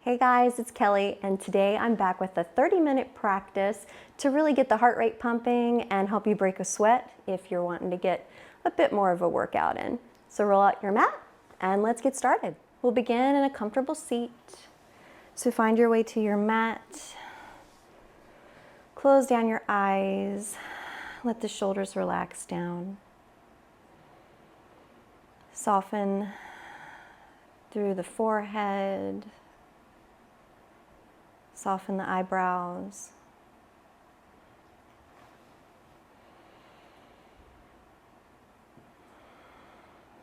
Hey guys, it's Kelly, and today I'm back with a 30-minute practice to really get the heart rate pumping and help you break a sweat if you're wanting to get a bit more of a workout in. So roll out your mat and let's get started. We'll begin in a comfortable seat. So find your way to your mat. Close down your eyes. Let the shoulders relax down. Soften through the forehead. Soften the eyebrows.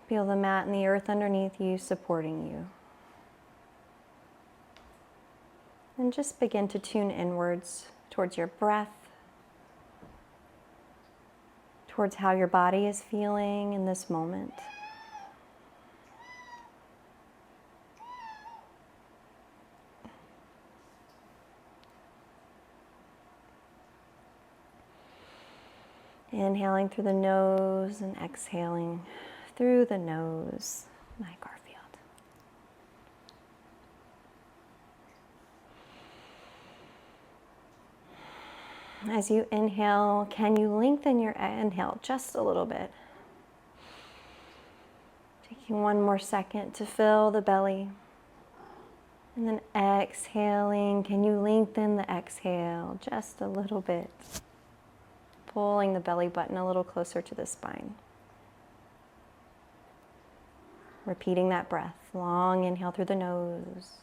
Feel the mat and the earth underneath you supporting you. And just begin to tune inwards towards your breath, towards how your body is feeling in this moment. Inhaling through the nose and exhaling through the nose, my Garfield. As you inhale, can you lengthen your inhale just a little bit? Taking one more second to fill the belly. And then exhaling, can you lengthen the exhale just a little bit? Pulling the belly button a little closer to the spine. Repeating that breath. Long inhale through the nose.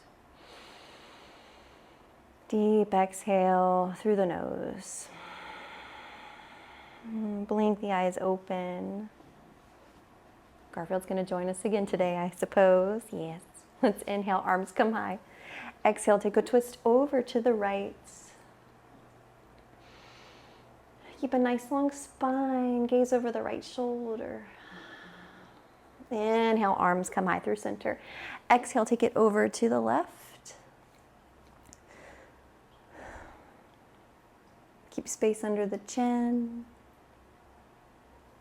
Deep exhale through the nose. Blink the eyes open. Garfield's going to join us again today, I suppose. Yes. Let's inhale, arms come high. Exhale, take a twist over to the right. Keep a nice long spine, gaze over the right shoulder. Inhale, arms come high through center. Exhale, take it over to the left. Keep space under the chin.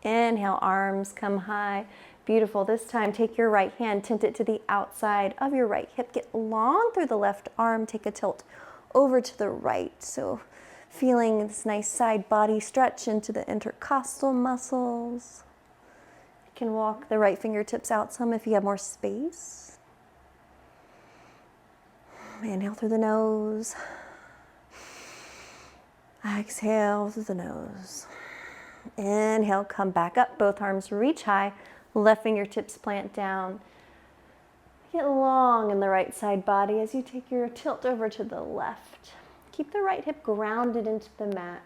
Inhale, arms come high. Beautiful. This time, take your right hand, tint it to the outside of your right hip. Get long through the left arm. Take a tilt over to the right. So feeling this nice side body stretch into the intercostal muscles. You can walk the right fingertips out some if you have more space. Inhale through the nose. Exhale through the nose. Inhale, come back up. Both arms reach high. Left fingertips plant down. Get long in the right side body as you take your tilt over to the left. Keep the right hip grounded into the mat.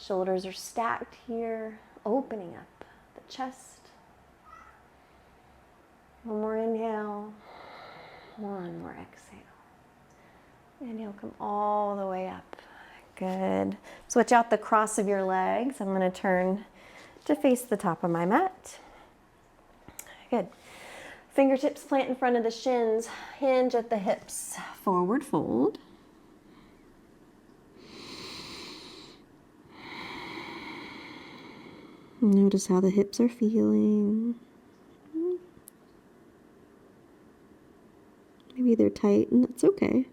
Shoulders are stacked here, opening up the chest. One more inhale, one more exhale. Inhale, come all the way up. Good. Switch out the cross of your legs. I'm going to turn to face the top of my mat. Good. Fingertips plant in front of the shins, hinge at the hips, forward fold. Notice how the hips are feeling. Maybe they're tight, and that's okay.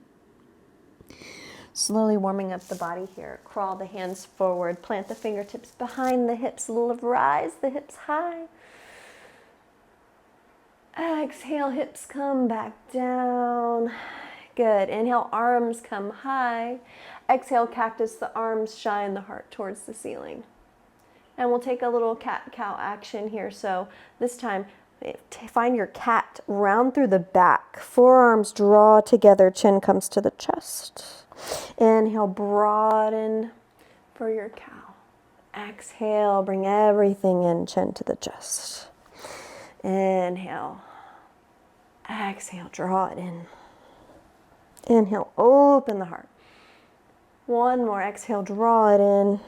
Slowly warming up the body here. Crawl the hands forward, plant the fingertips behind the hips, a little rise the hips high. Exhale, hips come back down. Good. Inhale, arms come high. Exhale, cactus, the arms shine the heart towards the ceiling. And we'll take a little cat-cow action here. So this time, find your cat, round through the back. Forearms draw together, chin comes to the chest. Inhale, broaden for your cow. Exhale, bring everything in, chin to the chest. Inhale. Exhale, draw it in. Inhale, open the heart. One more, exhale, draw it in.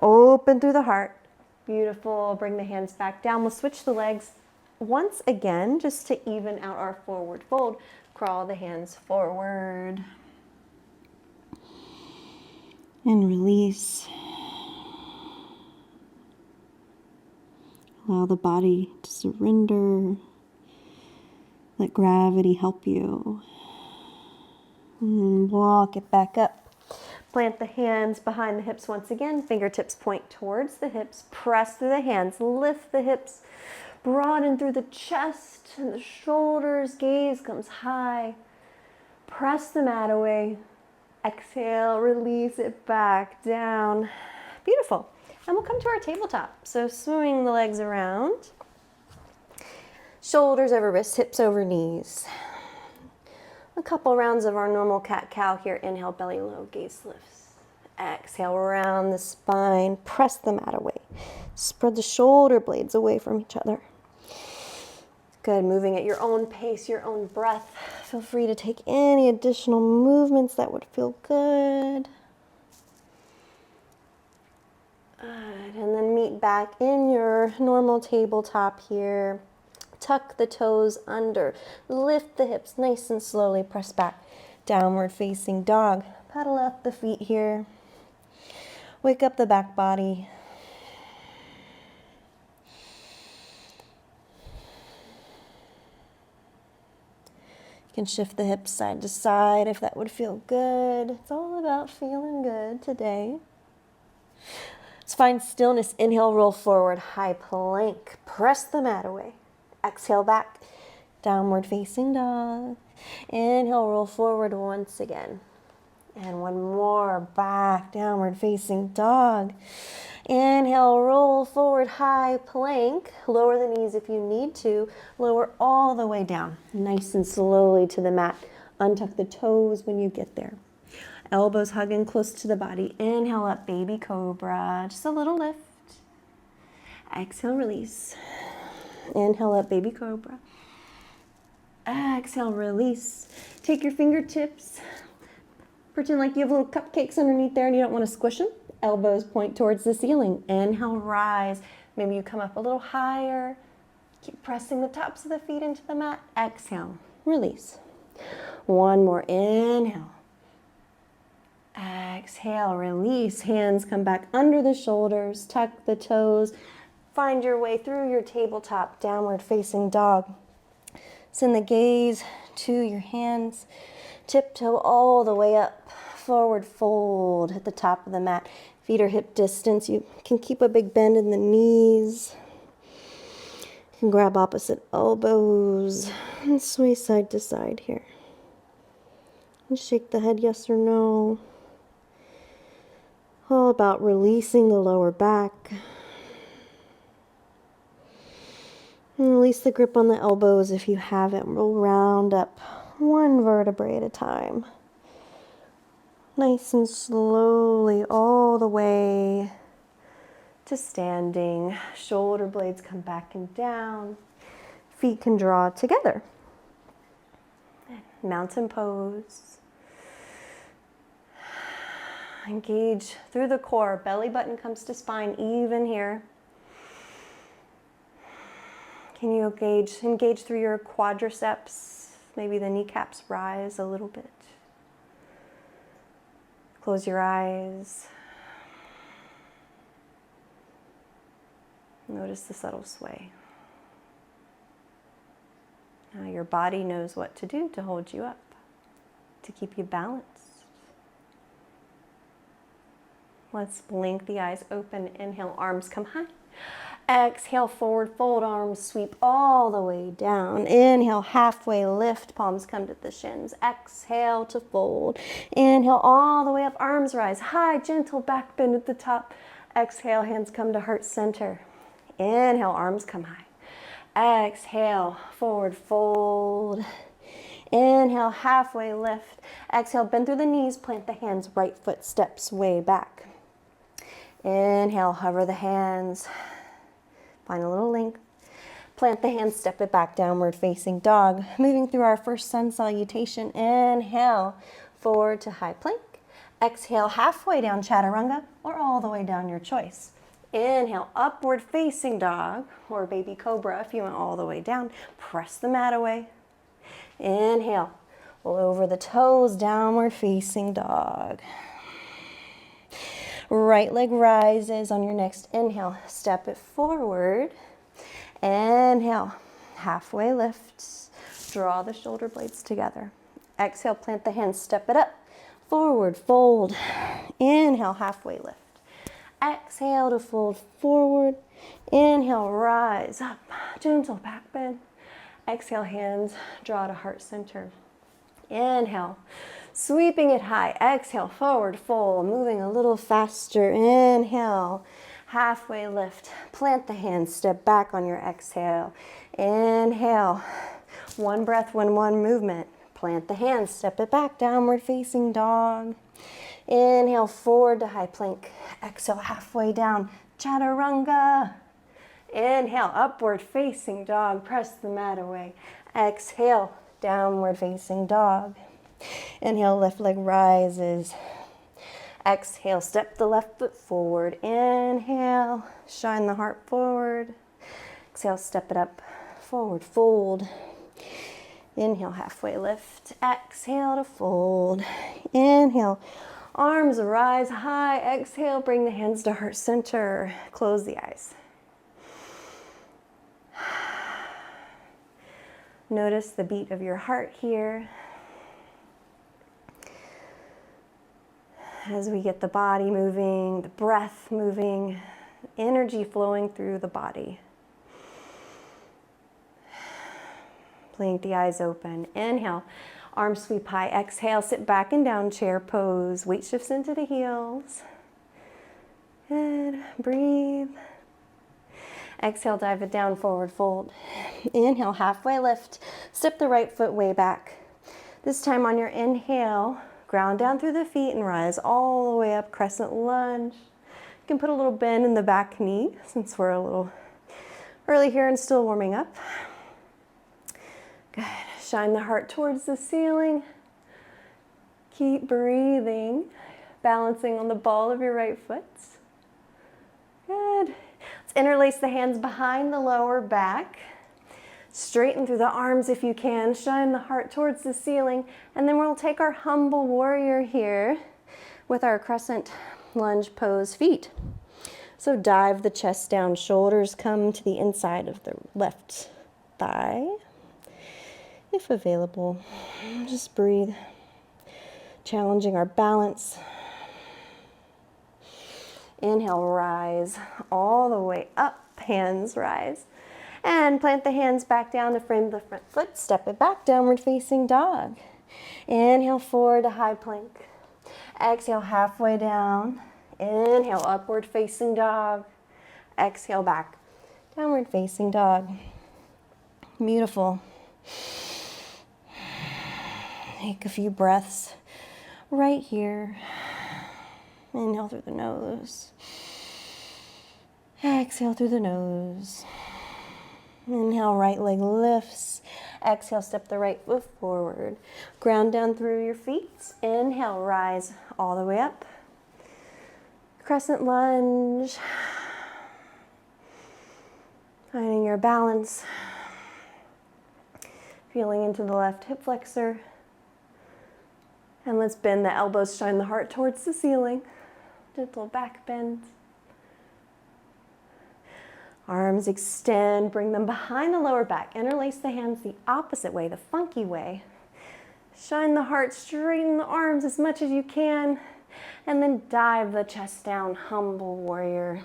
Open through the heart. Beautiful, bring the hands back down. We'll switch the legs once again, just to even out our forward fold. Crawl the hands forward. And release. Allow the body to surrender. Let gravity help you. And walk it back up. Plant the hands behind the hips once again. Fingertips point towards the hips. Press through the hands. Lift the hips. Broaden through the chest and the shoulders. Gaze comes high. Press the mat away. Exhale, release it back down. Beautiful. And we'll come to our tabletop. So swing the legs around. Shoulders over wrists, hips over knees. A couple rounds of our normal cat-cow here. Inhale, belly low, gaze lifts. Exhale, round the spine. Press the mat away. Spread the shoulder blades away from each other. Good, moving at your own pace, your own breath. Feel free to take any additional movements that would feel good. Good, and then meet back in your normal tabletop here. Tuck the toes under, lift the hips nice and slowly, press back. Downward facing dog. Pedal up the feet here. Wake up the back body. You can shift the hips side to side if that would feel good. It's all about feeling good today. Let's find stillness. Inhale, roll forward, high plank. Press the mat away. Exhale back, downward facing dog. Inhale, roll forward once again. And one more, back, downward facing dog. Inhale, roll forward, high plank. Lower the knees if you need to. Lower all the way down, nice and slowly to the mat. Untuck the toes when you get there. Elbows hugging close to the body. Inhale up, baby cobra. Just a little lift. Exhale, release. Inhale up, baby cobra. Exhale, release. Take your fingertips. Pretend like you have little cupcakes underneath there and you don't want to squish them. Elbows point towards the ceiling. Inhale, rise. Maybe you come up a little higher. Keep pressing the tops of the feet into the mat. Exhale, release. One more, inhale. Exhale, release. Hands come back under the shoulders. Tuck the toes. Find your way through your tabletop, downward facing dog. Send the gaze to your hands. Tiptoe all the way up. Forward fold at the top of the mat. Feet are hip distance. You can keep a big bend in the knees. You can grab opposite elbows and sway side to side here. And shake the head yes or no. All about releasing the lower back. And release the grip on the elbows if you have it. We'll round up one vertebrae at a time. Nice and slowly all the way to standing. Shoulder blades come back and down. Feet can draw together. Mountain pose. Engage through the core. Belly button comes to spine even here. Can you engage through your quadriceps? Maybe the kneecaps rise a little bit. Close your eyes. Notice the subtle sway. Now your body knows what to do to hold you up, to keep you balanced. Let's blink the eyes open. Inhale, arms come high. Exhale, forward fold, arms sweep all the way down. Inhale, halfway lift, palms come to the shins. Exhale to fold. Inhale, all the way up, arms rise high, gentle back bend at the top. Exhale, hands come to heart center. Inhale, arms come high. Exhale, forward fold. Inhale, halfway lift. Exhale, bend through the knees, plant the hands, right foot steps way back. Inhale, hover the hands. Find a little length. Plant the hands, step it back, downward facing dog. Moving through our first sun salutation. Inhale, forward to high plank. Exhale, halfway down chaturanga or all the way down, your choice. Inhale, upward facing dog or baby cobra if you went all the way down. Press the mat away. Inhale, roll over the toes, downward facing dog. Right leg rises on your next inhale. Step it forward. Inhale, halfway lift. Draw the shoulder blades together. Exhale, plant the hands, step it up. Forward, fold. Inhale, halfway lift. Exhale to fold forward. Inhale, rise up. Gentle back bend. Exhale, hands draw to heart center. Inhale, sweeping it high. Exhale, forward fold, moving a little faster. Inhale, halfway lift. Plant the hands, step back on your exhale. Inhale, one breath, one movement. Plant the hands, step it back, downward facing dog. Inhale, forward to high plank. Exhale, halfway down, chaturanga. Inhale, upward facing dog, press the mat away. Exhale, downward facing dog. Inhale, left leg rises. Exhale, step the left foot forward. Inhale, shine the heart forward. Exhale, step it up, forward fold. Inhale, halfway lift. Exhale to fold. Inhale, arms rise high. Exhale, bring the hands to heart center. Close the eyes. Notice the beat of your heart here. As we get the body moving, the breath moving, energy flowing through the body. Blink the eyes open. Inhale, arms sweep high. Exhale, sit back and down, chair pose. Weight shifts into the heels. Good. Breathe. Exhale, dive it down, forward fold. Inhale, halfway lift. Step the right foot way back. This time on your inhale, ground down through the feet and rise all the way up, crescent lunge. You can put a little bend in the back knee since we're a little early here and still warming up. Good. Shine the heart towards the ceiling. Keep breathing, balancing on the ball of your right foot. Good. Let's interlace the hands behind the lower back. Straighten through the arms if you can. Shine the heart towards the ceiling. And then we'll take our humble warrior here with our crescent lunge pose feet. So dive the chest down. Shoulders come to the inside of the left thigh. If available, just breathe. Challenging our balance. Inhale, rise all the way up. Hands rise. And plant the hands back down to frame the front foot. Step it back, downward facing dog. Inhale, forward to high plank. Exhale, halfway down. Inhale, upward facing dog. Exhale, back. Downward facing dog. Beautiful. Take a few breaths right here. Inhale through the nose. Exhale through the nose. Inhale, right leg lifts. Exhale, step the right foot forward. Ground down through your feet. Inhale, rise all the way up. Crescent lunge. Finding your balance. Feeling into the left hip flexor. And let's bend the elbows, shine the heart towards the ceiling. Gentle back bend. Arms extend, bring them behind the lower back. Interlace the hands the opposite way, the funky way. Shine the heart, straighten the arms as much as you can. And then dive the chest down, humble warrior.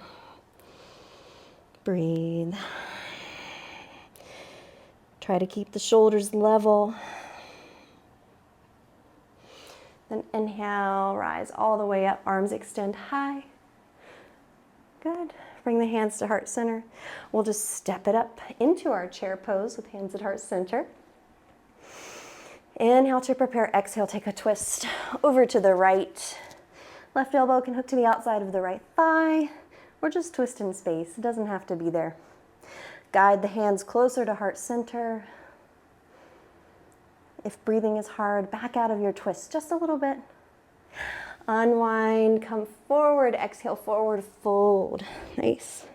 Breathe. Try to keep the shoulders level. Then inhale, rise all the way up, arms extend high. Good. Bring the hands to heart center. We'll just step it up into our chair pose with hands at heart center. Inhale to prepare. Exhale, take a twist over to the right. Left elbow can hook to the outside of the right thigh, or just twist in space. It doesn't have to be there. Guide the hands closer to heart center. If breathing is hard, back out of your twist just a little bit. Unwind, come forward, exhale, forward, fold. Nice.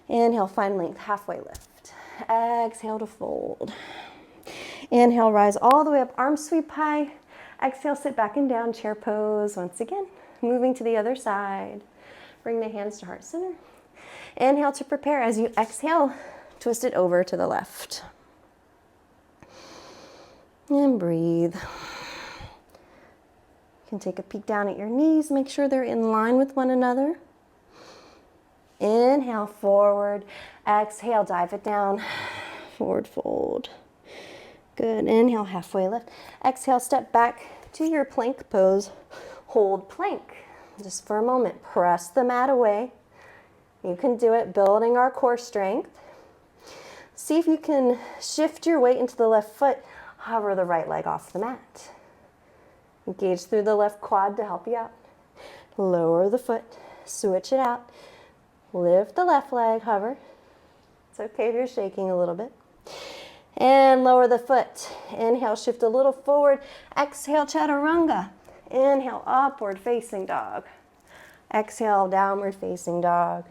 Inhale, find length, halfway lift. Exhale to fold. Inhale, rise all the way up, arms sweep high. Exhale, sit back and down, chair pose once again. Moving to the other side. Bring the hands to heart center. Inhale to prepare. As you exhale, twist it over to the left. And breathe. You can take a peek down at your knees, make sure they're in line with one another. Inhale, forward. Exhale, dive it down. Forward fold. Good. Inhale, halfway lift. Exhale, step back to your plank pose. Hold plank. Just for a moment, press the mat away. You can do it, building our core strength. See if you can shift your weight into the left foot. Hover the right leg off the mat. Engage through the left quad to help you out. Lower the foot, switch it out. Lift the left leg, hover. It's okay if you're shaking a little bit. And lower the foot. Inhale, shift a little forward. Exhale, chaturanga. Inhale, upward facing dog. Exhale, downward facing dog.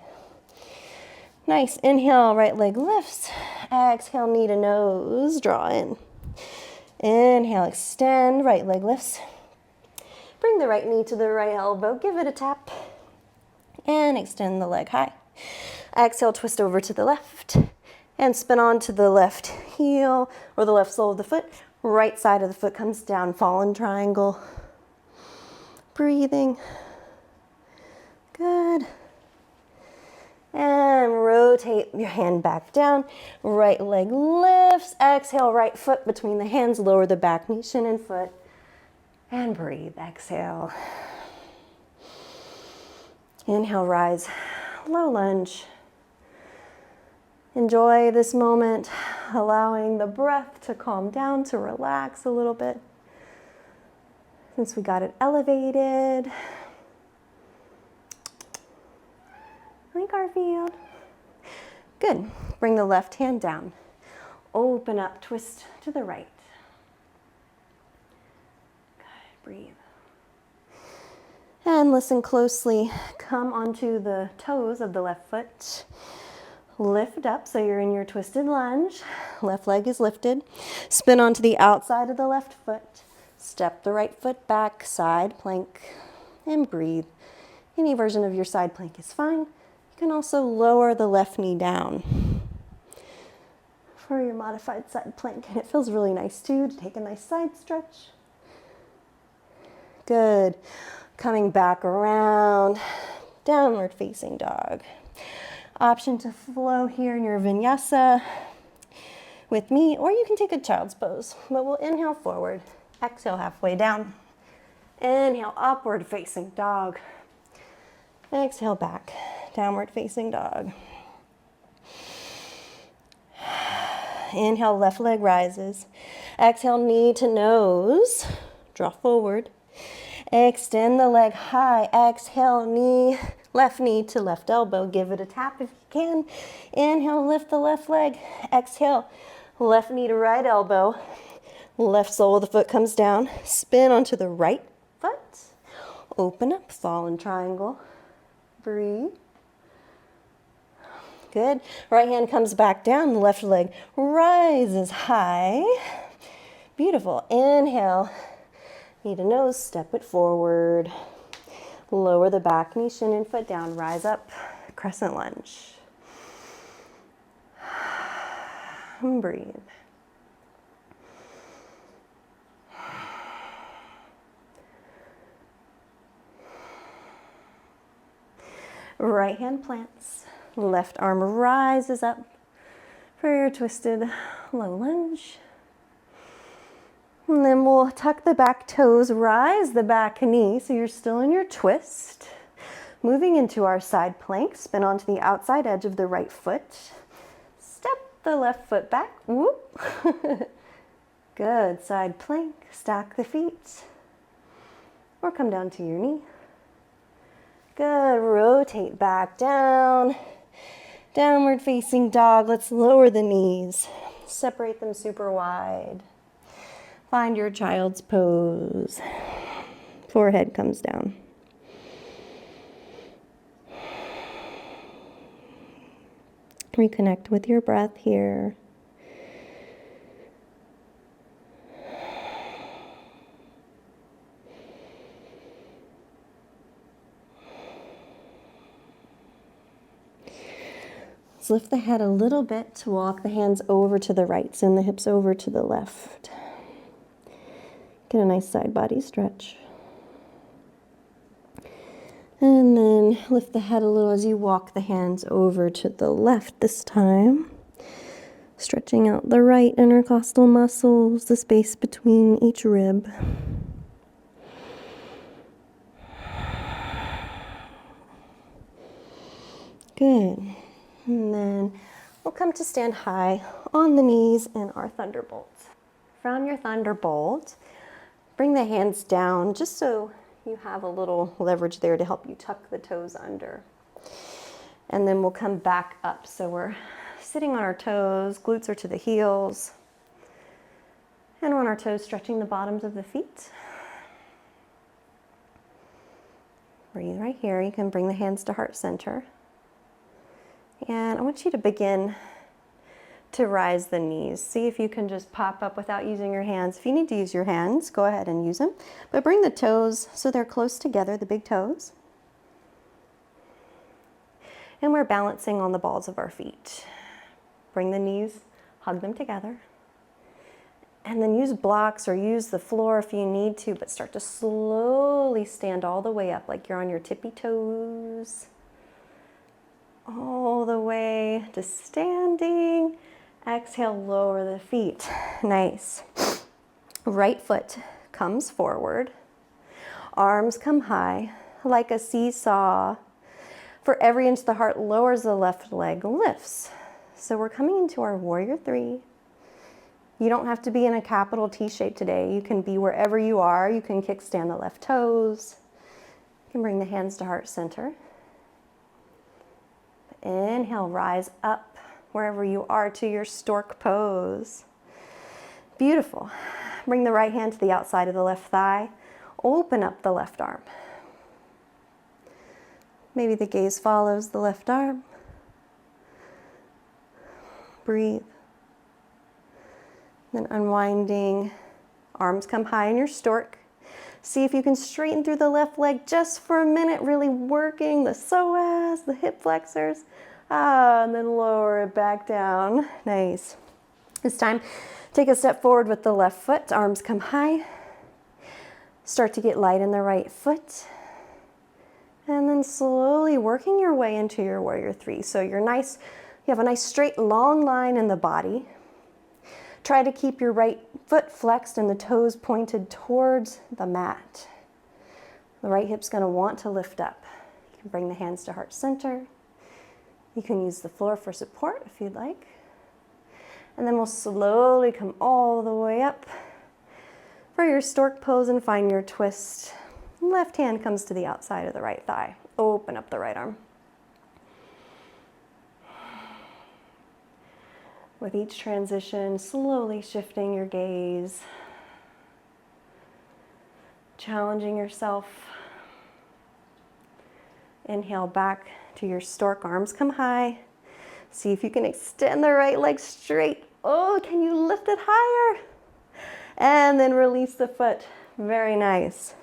Nice. Inhale, right leg lifts. Exhale, knee to nose, draw in. Inhale, extend, right leg lifts. Bring the right knee to the right elbow, give it a tap. And extend the leg high. Exhale, twist over to the left. And spin onto the left heel or the left sole of the foot. Right side of the foot comes down, fallen triangle. Breathing. Good. And rotate your hand back down. Right leg lifts. Exhale, right foot between the hands. Lower the back knee, shin and foot. And breathe. Exhale. Inhale, rise. Low lunge. Enjoy this moment, allowing the breath to calm down, to relax a little bit. Since we got it elevated. Hi, Garfield. Good. Bring the left hand down. Open up, twist to the right. Good. Breathe. And listen closely. Come onto the toes of the left foot. Lift up so you're in your twisted lunge. Left leg is lifted. Spin onto the outside of the left foot. Step the right foot back, side plank, and breathe. Any version of your side plank is fine. You can also lower the left knee down for your modified side plank. And it feels really nice too to take a nice side stretch. Good. Coming back around, downward facing dog. Option to flow here in your vinyasa with me, or you can take a child's pose. But we'll inhale forward, exhale halfway down. Inhale, upward facing dog. Exhale back, downward facing dog. Inhale, left leg rises. Exhale, knee to nose. Draw forward. Extend the leg high. Exhale, left knee to left elbow. Give it a tap if you can. Inhale, lift the left leg. Exhale, left knee to right elbow. Left sole of the foot comes down. Spin onto the right foot. Open up, fallen triangle. Breathe. Good. Right hand comes back down. The left leg rises high. Beautiful. Inhale. Knee to nose, step it forward. Lower the back knee, shin and foot down. Rise up, crescent lunge. And breathe. Right hand plants. Left arm rises up for your twisted low lunge. And then we'll tuck the back toes, rise the back knee so you're still in your twist. Moving into our side plank, spin onto the outside edge of the right foot. Step the left foot back. Whoop. Good. Side plank. Stack the feet. Or come down to your knee. Good. Rotate back down. Downward facing dog. Let's lower the knees. Separate them super wide. Find your child's pose. Forehead comes down. Reconnect with your breath here. Let's lift the head a little bit to walk the hands over to the right, send the hips over to the left. Get a nice side body stretch. And then lift the head a little as you walk the hands over to the left this time. Stretching out the right intercostal muscles, the space between each rib. Good. And then we'll come to stand high on the knees in our thunderbolt. From your thunderbolt, bring the hands down just so you have a little leverage there to help you tuck the toes under. And then we'll come back up. So we're sitting on our toes, glutes are to the heels. And on our toes, stretching the bottoms of the feet. Breathe right here. You can bring the hands to heart center. And I want you to begin to rise the knees. See if you can just pop up without using your hands. If you need to use your hands, go ahead and use them. But bring the toes so they're close together, the big toes. And we're balancing on the balls of our feet. Bring the knees, hug them together. And then use blocks or use the floor if you need to, but start to slowly stand all the way up like you're on your tippy toes. All the way to standing. Exhale, lower the feet. Nice. Right foot comes forward. Arms come high like a seesaw. For every inch the heart lowers, the left leg lifts. So we're coming into our warrior three. You don't have to be in a capital T shape today. You can be wherever you are. You can kickstand the left toes. You can bring the hands to heart center. Inhale, rise up wherever you are to your stork pose. Beautiful. Bring the right hand to the outside of the left thigh. Open up the left arm. Maybe the gaze follows the left arm. Breathe. Then unwinding, arms come high in your stork. See if you can straighten through the left leg just for a minute, really working the psoas, the hip flexors. And then lower it back down. Nice. This time, take a step forward with the left foot. Arms come high. Start to get light in the right foot. And then slowly working your way into your warrior three. So you have a nice straight long line in the body. Try to keep your right foot flexed and the toes pointed towards the mat. The right hip's going to want to lift up. You can bring the hands to heart center. You can use the floor for support if you'd like. And then we'll slowly come all the way up for your stork pose and find your twist. Left hand comes to the outside of the right thigh. Open up the right arm. With each transition, slowly shifting your gaze, challenging yourself. Inhale back to your stork, arms come high. See if you can extend the right leg straight. Oh, can you lift it higher? And then release the foot. Very nice.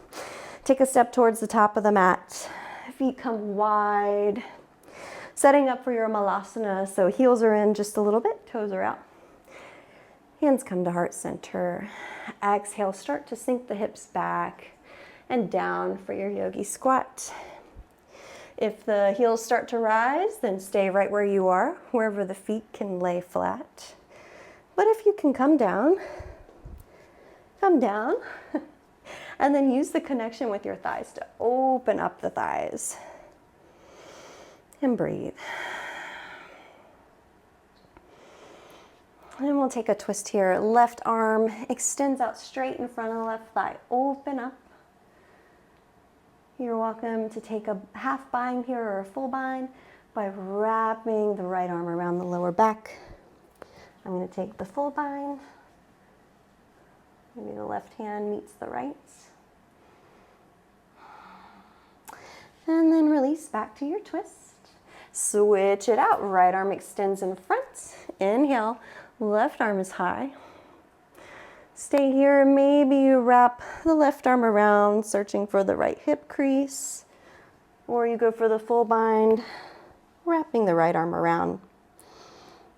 Take a step towards the top of the mat. Feet come wide. Setting up for your malasana, so heels are in just a little bit, toes are out. Hands come to heart center. Exhale, start to sink the hips back and down for your yogi squat. If the heels start to rise, then stay right where you are, wherever the feet can lay flat. But if you can come down, and then use the connection with your thighs to open up the thighs. And breathe. And we'll take a twist here. Left arm extends out straight in front of the left thigh. Open up. You're welcome to take a half bind here or a full bind by wrapping the right arm around the lower back. I'm going to take the full bind. Maybe the left hand meets the right. And then release back to your twist. Switch it out. Right arm extends in front. Inhale. Left arm is high. Stay here. Maybe you wrap the left arm around, searching for the right hip crease. Or you go for the full bind, wrapping the right arm around.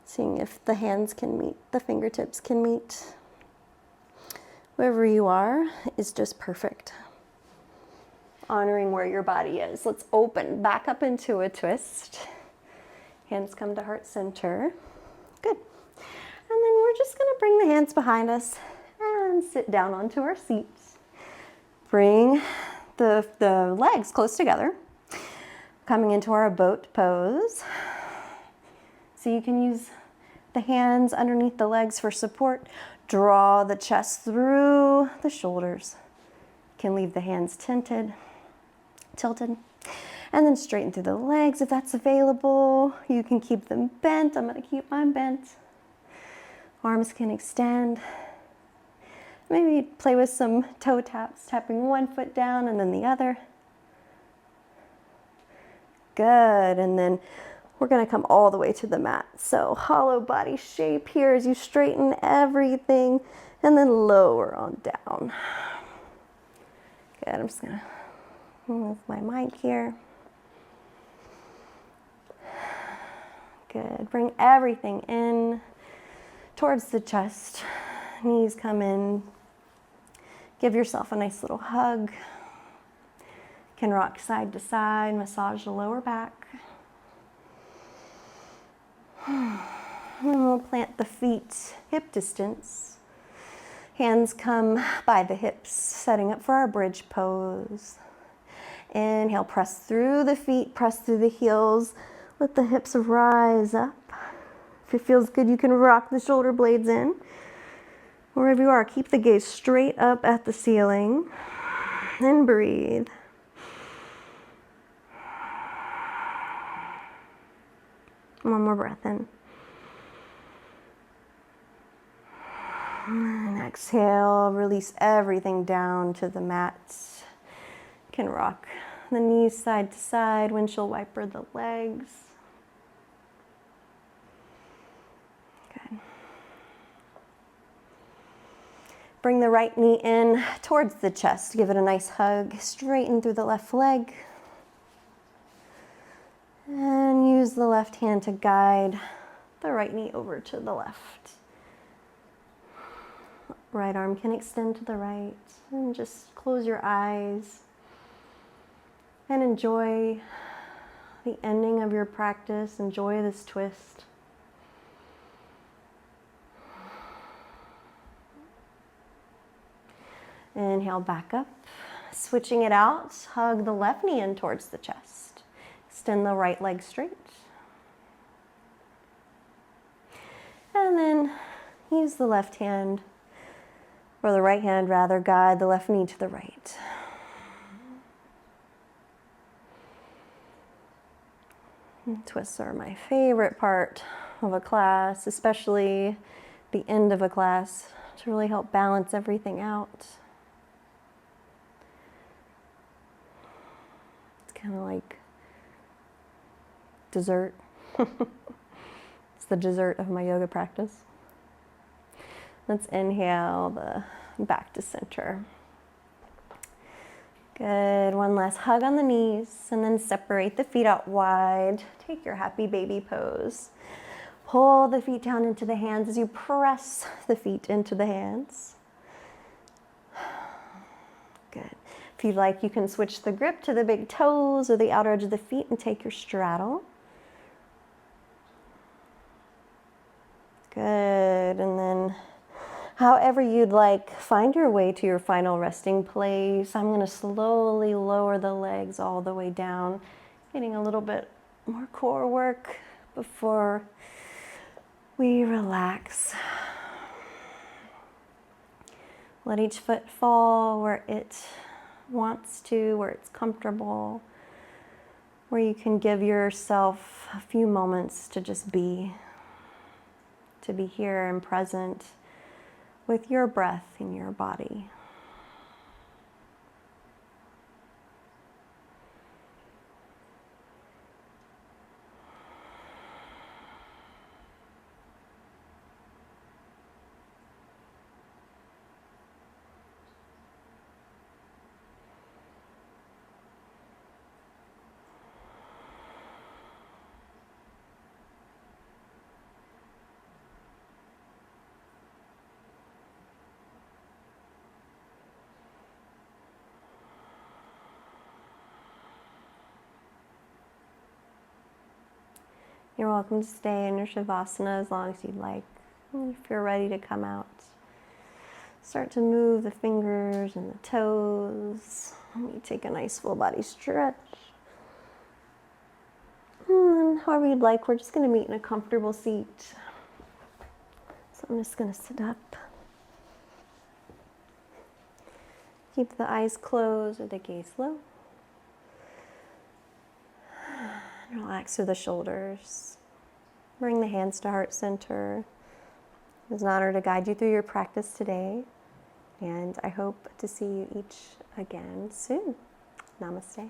Seeing if the hands can meet, the fingertips can meet. Wherever you are is just perfect. Honoring where your body is. Let's open back up into a twist. Hands come to heart center. Good. And then we're just going to bring the hands behind us and sit down onto our seats. Bring the legs close together. Coming into our boat pose. So you can use the hands underneath the legs for support. Draw the chest through the shoulders. You can leave the hands tilted. And then straighten through the legs if that's available. You can keep them bent. I'm going to keep mine bent. Arms can extend. Maybe play with some toe taps, tapping one foot down and then the other. Good. And then we're going to come all the way to the mat. So hollow body shape here as you straighten everything and then lower on down. Good. I'm just going to move my mic here. Good. Bring everything in towards the chest. Knees come in. Give yourself a nice little hug. Can rock side to side, massage the lower back. And we'll plant the feet hip distance. Hands come by the hips, setting up for our bridge pose. Inhale, press through the feet, press through the heels. Let the hips rise up. If it feels good, you can rock the shoulder blades in. Wherever you are, keep the gaze straight up at the ceiling. And breathe. One more breath in. And exhale, release everything down to the mat. You can rock the knees side to side, windshield wiper the legs. Good. Bring the right knee in towards the chest. Give it a nice hug. Straighten through the left leg. And use the left hand to guide the right knee over to the left. Right arm can extend to the right. And just close your eyes. And enjoy the ending of your practice. Enjoy this twist. Inhale back up. Switching it out, hug the left knee in towards the chest. Extend the right leg straight. And then use the left hand, or the right hand rather, guide the left knee to the right. Twists are my favorite part of a class, especially the end of a class, to really help balance everything out. It's kind of like dessert. It's the dessert of my yoga practice. Let's inhale the back to center. Good. One last hug on the knees and then separate the feet out wide. Take your happy baby pose. Pull the feet down into the hands as you press the feet into the hands. Good. If you'd like, you can switch the grip to the big toes or the outer edge of the feet and take your straddle. Good. And then however you'd like, find your way to your final resting place. I'm going to slowly lower the legs all the way down, getting a little bit more core work before we relax. Let each foot fall where it wants to, where it's comfortable, where you can give yourself a few moments to just be here and present with your breath in your body. You're welcome to stay in your Shavasana as long as you'd like. And if you're ready to come out, start to move the fingers and the toes. Let me take a nice full body stretch. And however you'd like, we're just going to meet in a comfortable seat. So I'm just going to sit up. Keep the eyes closed or the gaze low. Relax through the shoulders. Bring the hands to heart center. It was an honor to guide you through your practice today. And I hope to see you each again soon. Namaste.